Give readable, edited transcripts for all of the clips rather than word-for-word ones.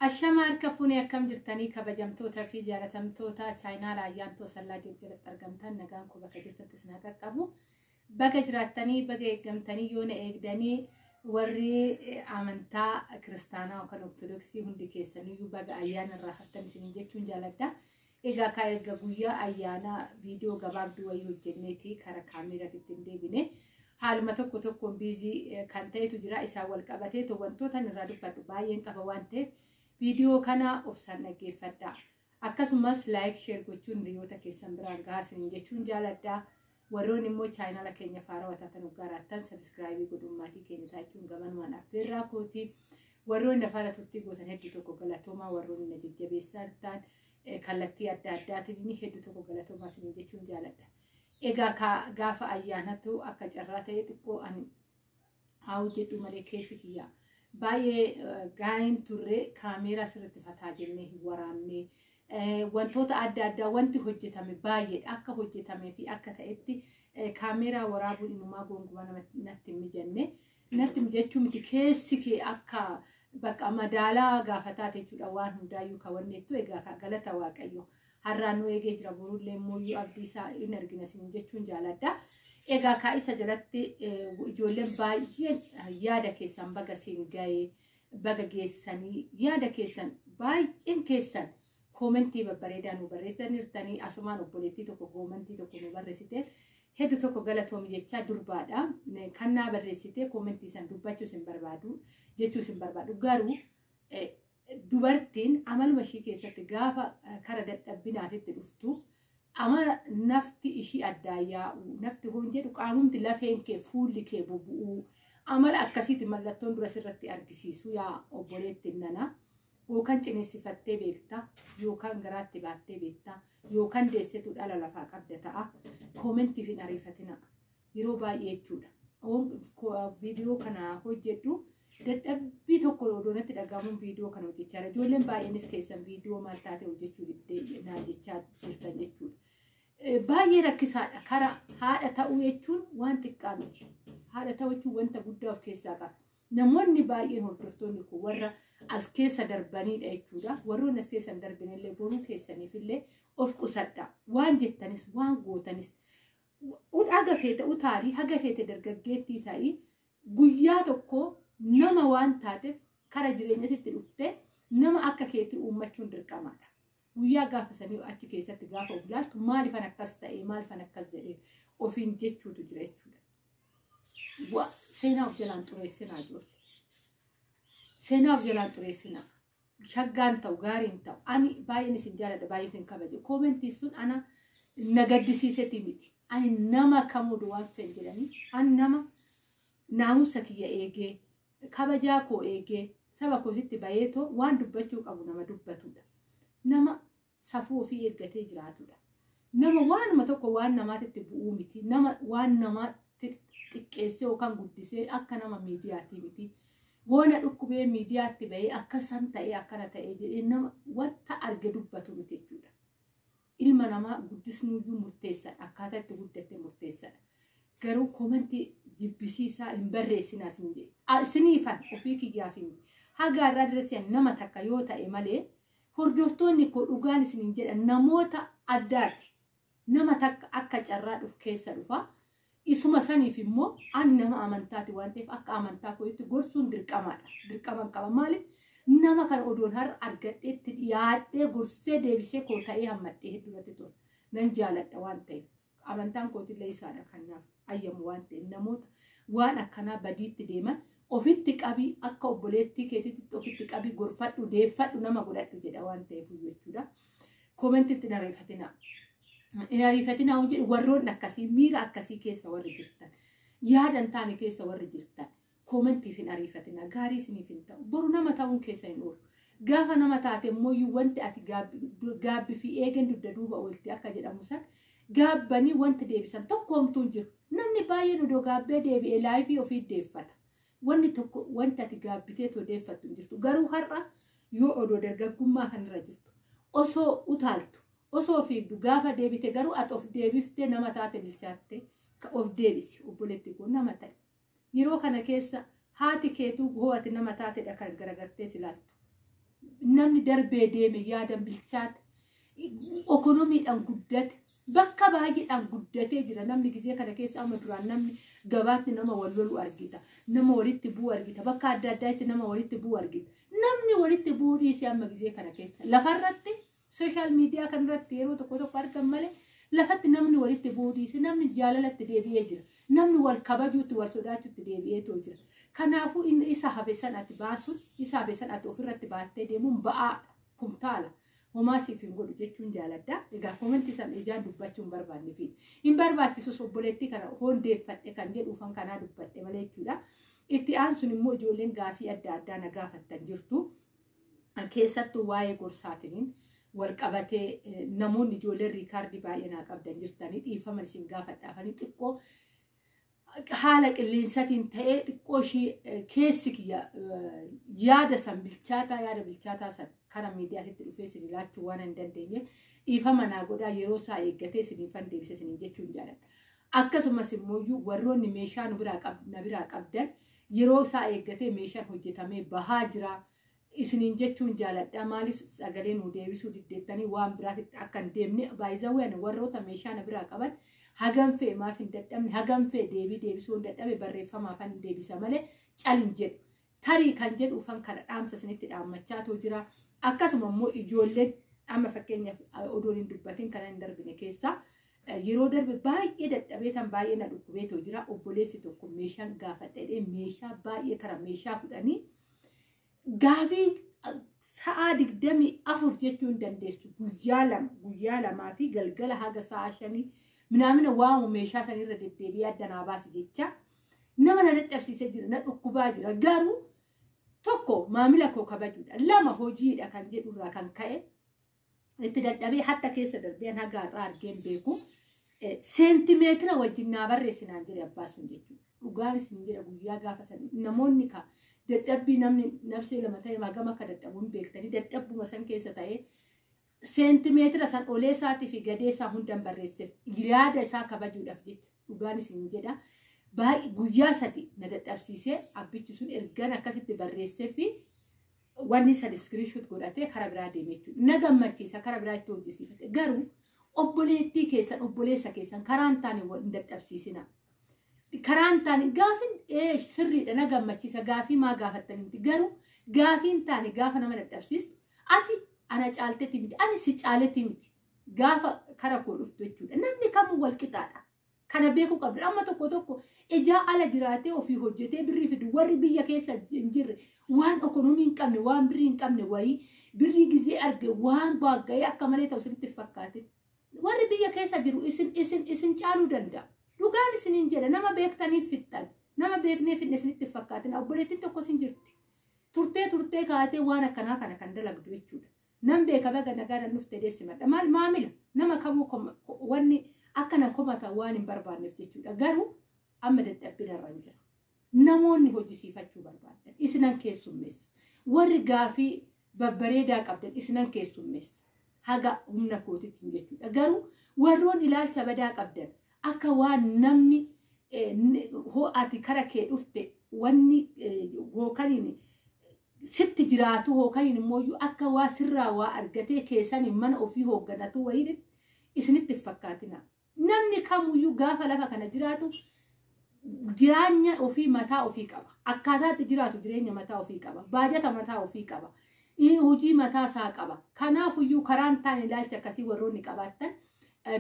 Ashamaar kafuunee akkam jirtanii kabajamtoota fi jaalatamtoota chaayinaal ayyaantoo sallaa jirjiratti argamtan nagaan ko bakka jirtatti isin qaqqabu baga jiraattanii baga eeggamtanii yoona eegdanii warri amantaa kiristaanaa yookaan ortodoksii hundi keessaniyyuu baga ayyaana irraa haftan isin jechuun jaaladha. Egaa ka erga guyyaa ayyaana viidiyoo gabaabduu wayii hojjenneeti kara kaameeraatti ittiin deebine haaluma tokkoon biizii kan ta'etu jira isaa wal qabatee wantoota irraa dubbadhu baay'een qaba waan ta'eef video kana obsaan dhaggeeffadha. Akkasumas like share gochuun hiriyoota keessan biraan gahasin jechuun jaaladha. Warroon immoo chaayinaala keenya faarawwataa tan uggaraattan subscribe godhummaatii keenya taachuun gamanumaan affeerraa kooti. Warroon nafaara turtii gootan hedduu tokko galatoomaa warroon na jajjabeessaa ta'an kallattii adda addaatiin hedduu tokko galatoomaa isin jechuun jaaladha. Egaa gaafa ayyaanatu akka carraa ta'e xiqqoo ani haa hojjedhu malee keessi kiyyaa. Baay'ee gaariin turre kaameeraa sirriitti fataa jennee hin waraabne wantoota adda addaa wanti hojjetame baay'ee akka hojjetamee fi akka ta'etti kaameeraa waraabuun inumaa gonkumaa natti mijanne natti mijachuu miti keessi kee akka bakka madaalaa gaafataa jechuudha waan hundaayyuu kawanneettu egaa galata waaqayyo har'aan nu eegee jira boruullee immoo abdii isaa hin argina isin jechuun jaaladha. Egaa kaa'isa jalatti ijoolleen baay'een yaada keessan baga siin ga'ee baga geessanii yaada keessan baay'een keessan koomentii babbareedaa nu barreessaniirtanii asumaan obboleettii tokko koomentii tokko nu barreessite hedduu tokko galatoomi jechaa durbaadha kan naa barreessite koomentii san dubbachuu sin barbaadu jechuu sin barbaadu garuu dubartiin amaluma ishii keessatti gaafa kara dadhabbinaatitti dhuftu ama nafti ishii addaayyaa'u nafti hoon jedhu qaamumti lafeen kee fuulli kee bobu'uu amala akkasiiti mallattoon dura sirratti argisiisu yaa obboleettiin nana yookaan cineessifattee beekta yookaan garaatti baattee beekta yookaan deessetu dhala lafaa qabda ta'a koomentiif hin ariifatina yeroo baay'ee jechuudha viidiyoo kana hojjedhu dadhabbii tokko odoonatti dhagahamuun viidiyoo kana hojjechaa jira. Ijoolleen baay'eenis keessan viidiyoo maal taate hojjechuu naa jechaa jirtan jechuudha. Baay'ee rakkisaadha. Kara haadha ta'uu jechuun waan xiqqaa miti. Haadha ta'uu jechuun wanta guddaa of keessaa qaba. Namoonni baay'een hordoftoonni kun warra as keessa darbanidha jechuudha. Warroonni as keessa hin darbinillee boruu keessaniifillee of qusadha. Waan jettanis waan gootanis haga feete utaalii haga feete dargaggeettii ta'ii guyyaa tokko nama waan taateef kara jireenyatti dhufte nama akka keetii uummachuun dirqamaadha. Guyyaa gaafa sanii achi keessatti gaafa of ilaaltu maalifan akkas ta'e maalifan akkas jedhee ofiin jechuutu jira jechuudha. Seenaa of jalaan xureessinaa ijoollee. Seenaa of jalaan xureessinaa. Shaggaan ta'u gaariin ta'u ani baay'een isin jaaladha baay'ee isin kabaje. Koomentii sun ana na gaddisiisetii miti. Ani nama kamuu waan fedhe jedhanii ani nama naamusa kiyya eegee kabajaa koo eegee saba kootitti bayeetoo waan dubbachuu qabu nama dubbatudha. Nama safuu ofii eeggatee jiraatudha. Nama waanuma tokko waan namaatitti bu'uu miti. Nama waan namaatti xiqqeessee yookaan guddisee akka nama miidiyaatii miti. Woona dhukkubee miidiyaatti bahee akkasan ta'ee akkana ta'ee jedhee nama wanta arge dubbatu miti jechuudha. Ilma namaa guddisnuuyyuu murteessadha. Akkaataa itti guddatte murteessadha. Garuu koomentii jibbisiisaa hin barreessinaa sin jedhe. Isiniifan ofii kiyyaaf hin haga irraa dirresiyan nama takka yoo ta'e malee hordoftoonni koo dhugaan isinin jedhan namoota addaati. Nama takka akka carraa dhuf keessa dhufa. Isuma saniif immoo ani nama amantaati waan ta'eef akka amantaa kootti gorsuun dirqamaadha. Dirqaman qaba maaliif nama kan odoon har'a argadheetti dhiyaadhee gorsee deebisee koo ta'ee hammadhee hedduutti ture. Nan jaaladha waan ta'eef amantaan kootillee isaadha kanaaf ayyamu waan ta'eef namoota waan akkanaa badiitti deeman ofitti qabii akka obboleettii keetitti ofitti qabii gorfadhu deeffadhu nama godhadhu jedha waan ta'eef jechuudha. Koomentiitti nariifatina. Nariifatina jedhu warroonni akkasii miira akkasii keessa warri jirtan yaadan taane keessa warri jirtan koomentiif hin ariifatina gaarii isiniif hin ta'u boru nama ta'uun keessa hin oolu. Gaafa nama taate immoo wanti ati gaabbii fi eegen dugda duuba oolti akka jedhamu san gaabbanii wanti deebisan tokko homtuu hin jiru. Namni baay'een odoo gaabbee deebi'ee laayifii ofii deeffata. Wanni tokko wanti ati gaabbitee deeffattu hin jirtu. Garuu har'a yoo odoo dargaggummaa kanarra jirtu osoo utaaltu osoo fiigdu gaafa deebite garuu ati of deebiftee nama taate bilchaatte of deebisi obboleetti kun nama ta'e. Yeroo kana keessa haati keetuu hoo ati nama taatedha kan garagartee silaaltu. namni darbee deeme yaadan bilchaate ekonomiidhaan guddate bakka baay'eedhaan guddatee jira namni gisee kana keessa amma duraan namni gabaatti nama wal lolu argita nama walitti bu'u argita bakka adda addaatti nama walitti bu'u argita namni walitti bu'u dhiisee amma gisee kana keessa lafarratti sooshaal miidiyaa kanarratti yeroo tokko argan malee lafatti namni walitti bu'u dhiisee namni jaalalatti deebi'ee jira namni wal kabajuutti wal sodaachuutti deebi'eetoo jira kanaafuu inni isa hafe sanatti baasuun isa hafe sanatti ofirratti baattee deemuun ba'aa kumtaala. Homaa siif hin godhu jechuun jaaladha. Egaa koomenti san ijaan dubbachuun barbaanne fi hin barbaachisus obboleettii kana hondeeffadhe kan jedhuufan kanaa dubbatte malee jechuudha. Itti aansuun immoo ijoolleen gaafii adda addaa na gaafattan jirtu. Keessattuu waa'ee gorsaatiin wal qabatee namoonni ijoolleen riikaardii baay'ee naa qabdan jirtanii dhiifama isin gaafadhaafanii xiqqoo haala qilleensatiin ta'ee xiqqoo ishii keessi kiyya yaada bilchaataa san kara miidiyaatti dhufee isin ilaachuu waan hin dandeenyeef dhiifama naa godhaa yeroo isaa eeggatee isiniifan deebise isiniin jechuun jaaladha. Akkasumas immoo warroonni meeshaa na biraa qabdan yeroo isaa eeggatee meeshaan hojjetamee bahaa jira isiniin jechuun jaaladha. Maaliif sagalee nu deebisuu diddeettanii waan biraatti akka hin deemne baay'izawwan warroota meeshaa na biraa qaban hagam fe'e maaf hin dadhabne hagam fe'e deebisuu hin dadhabe barreeffamaaf hin deebisa malee calin jedhu tarii kan jedhuufan kana dhaamsa isinitti dhaammachaatu jira. Akkasuma immoo ijoolleen amma fakkeenyaaf odoon hin dubbatiin kana hin darbine keessa yeroo darbe baay'ee dadhabeetan baay'ee na dhukkubeetoo jira obboleessi tokko meeshaan gaafadhee meeshaa baay'ee kara meeshaa fudhanii gaafii sa'aa 24 jechuun dandeessu guyyaa lamaa fi galgala haga sa'aa 5 minaamina waamu meeshaa sanirra deddeebi'ee adda naa baasi jecha nama na dadhabsiisee jira na dhukkubaa jira garuu tokko maamila koo kabajuudha lama hojiidha kan jedhurraa kan ka'e itti dadhabee hatta keessa darbeen haga irraa argeen beeku seentimeetira wajjin naa barreessinaan jedhe abbaa sun jechuudha dhugaan isin jedha guyyaa gaafa san namoonni ka dadhabbii namni nafsee lama ta'e magama akka dadhabuun beektanii dadhabbuma san keessa ta'ee seentimeetira san olee isaatii fi gadee isaa hundaan barreesseef yaada isaa kabajuudhaaf jecha dhugaan isin jedha. Baay'ee guyyaa sadi na dadhabsiisee abbichi sun ergan akkasitti barreessee fi wanni san iskiriishuut godhatee kara biraa deeme jechuudha. Na gammachiisa kara biraa itti hojjisiifate garuu obboleettii keessan obboleessa keessan karaan taane hin dadhabsiisina. Karaan taane gaafin sirriidha na gammachiisa gaafii maa gaafattaniiti garuu gaafiin taane gaafa nama dadhabsiistu ati ana caaltetti miti ani si caaletti miti gaafa kara koo dhuftu jechuudha. Namni kamuu wal qixaadha. Kana beekuu qabdu amma tokko ijaa ala jiraatee ofii hojjetee birrii fidu warri biyya keessa hin jirre waan ekonomii hin qabne waan birrii hin qabne wayii birrii gizee arge waan baagayee akka malee ta'u isinitti fakkaate warri biyya keessa jiru isin caaluu danda'a. Dhugaan isiniin jedha nama beektaniif fixxan nama beeknee fidne isinitti fakkaatin obboleettiin tokko isin jirti turtee kaatee waan akkanaa kana kan dalagdu jechuudha. Nam beeka baga nagaadhaan dhuftee deessimadha maamila nama kamuu wanni akkana komata waan hin barbaanneef jechuudha. Garuu amma dadhabbiin irra hin jira. Namoonni hojjisiifachuu barbaadan isinan keessummeessa. Warri gaafii babbareedaa qabdan isinan keessummeessa. Haga humna kootitti jechuudha. Garuu warroon ilaalcha badaa qabdan akka waan namni ho'ati kara kee dhufte wanni hookaniin sitti jiraatu hookaniin immoo akka waa sirraa waa argatee keessaniin mana ofii hoogganatu wayii isinitti fakkaatina. Namni kamuyyuu gaafa lafa kana jiraatu jireenya ofii mataa ofii qaba. Akkaataatti jiraatu jireenya mataa ofii qaba. Baajata mataa ofii qaba. Hojii mataa isaa qaba. Kanaafuyyuu karaan taane ilaalcha akkasii warroonni qabaattan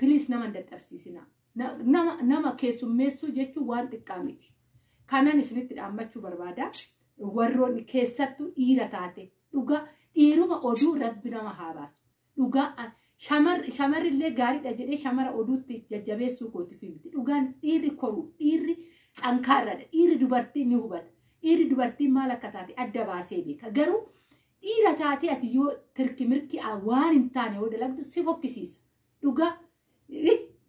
piliis nama hin dadhabsiisina. Nama keessummeessuu jechuun waan xiqqaa miti. Kanan isinitti dhaammachuu barbaada. Warroonni keessattuu dhiira taate dhugaa dhiiruma oduu rabbi nama haa baasu. Dhugaa shamarrillee gaariidha jedhee shamara oduutti jajjabeessuu kooti fi miti. Dhugaan dhiirri koruu dhiirri xankaarradha. Dhiirri dubartii ni hubata. Dhiirri dubartii maal akka taate adda baasee beeka. Garuu dhiira taatee ati yoo tirki mirki waan hin taane yoo dalagdu si fokkisiisa. Dhugaa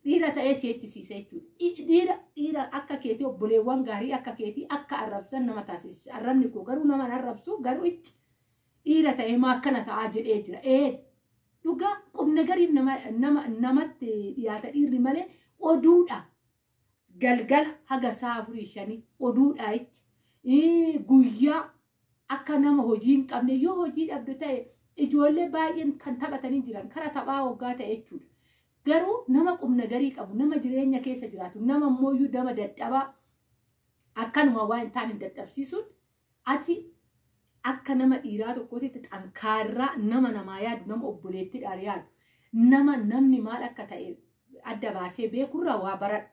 dhiira ta'ee si jechisiisa jechuudha. Dhiira akka keetii obboleewwan gaarii akka keetii akka arrabsan nama taasisa. Arrabni koo garuu nama arrabsu garuu itti dhiira ta'ee maa akkana ta'aa jedhee jira. Dhugaa qubne gariin namatti dhiyaata dhiirri malee oduudha. Galgala haga sa'a 4-5 oduudha jechuudha. Guyyaa akka nama hojii hin qabne yoo hojii dhabdu ta'e ijoollee baay'een kan taphatanii jiran kara taphaa waggaa ta'e jechuudha. Garuu nama qubna garii qabu, nama jireenya keessa jiraatu, nama mooyyuu nama dadhabaa akkanuma waan ta'an hin dadhabsiisuun ati akka nama dhiiraa tokkootti xankaarraa nama namaa yaadu, nama obboleettiidhaan yaadu, namni maal akka ta'e adda baasee beekurraa waa baradhu.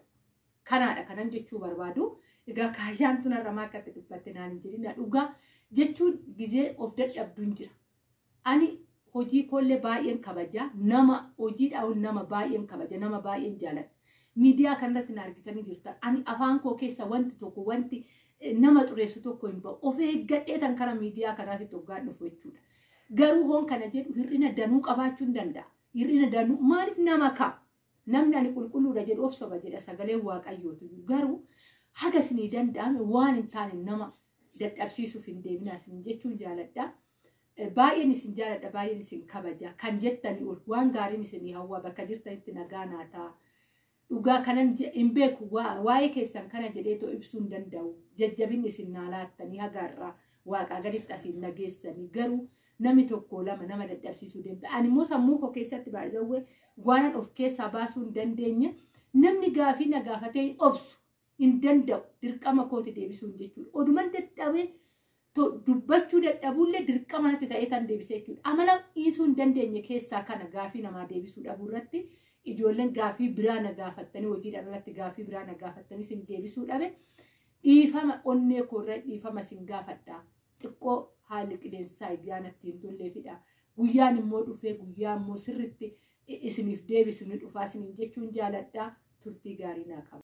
Kanaadha kanan jechuu barbaadu. Egaa kaayyaan tunarramaa akkatti dubbatte naan hin jedhina. Dhugaa jechuun gizee of dadhabduun jira. Ani hojii koollee baay'een kabaja. Nama hojiidhaan nama baay'een kabaja. Nama baay'een jaalladha. Miidiyaa kanarratti na argitanii jirtan. Ani afaan koo keessa wanti nama xureessu tokko hin ba'u. Of eeggadheetan kara miidiyaa kanaatti dhuggaan dhufu jechuudha. Garuu hoon kana jedhu hir'ina danuu qabaachuu hin danda'a. Hir'ina danuu maaliif nama ka'a? Namni ani qulqulluudha jedhu of soba jedha sagaleen waaqayyootu. Garuu haga isinii danda'ame waan hin taane nama dadhabsiisuuf hin deemina isin jechuun jaalladha. Baay'een isin jaalladha, baay'een isin kabaja. Kan jettanii ol waan gaariin isinii hawwa bakka jirtanitti nagaa naa ta'a. Dhugaa kanan hin beeku waa'ee keessan kana jedheetoo ibsuu hin danda'u. Jajjabinni isin naa laattanii hagaarraa waaqaa gaditti asiin nageessanii garuu namni tokko lama nama dadhabsiisuu danda'a. Ani immoo sammuu koo keessatti baay'ee waan of keessaa baasuu hin dandeenye namni gaafii na gaafatee obsu hin danda'u dirqama kooti deebisuun jechuudha. Oduman dadhabee dubbachuu dadhabuullee dirqama natti ta'ee tan deebisee jechuudha. Amala dhiisuu hin dandeenye keessaa kana gaafii namaa deebisuu dhabuu irratti ijoolleen gaafii biraa na gaafattanii hojiidhaan irratti gaafii biraa na gaafattanii sin deebisuu dhabe dhiifama onnee koorra dhiifama sin gaafadha. Xiqqoo haalli qilleensaa iddaan ittiin tolleefidha. Guyyaan immoo dhufee guyyaa immoo sirriitti isiniif deebisu ni dhufaa isiniin jechuun jaalladha. Turtii gaarii naa qaba.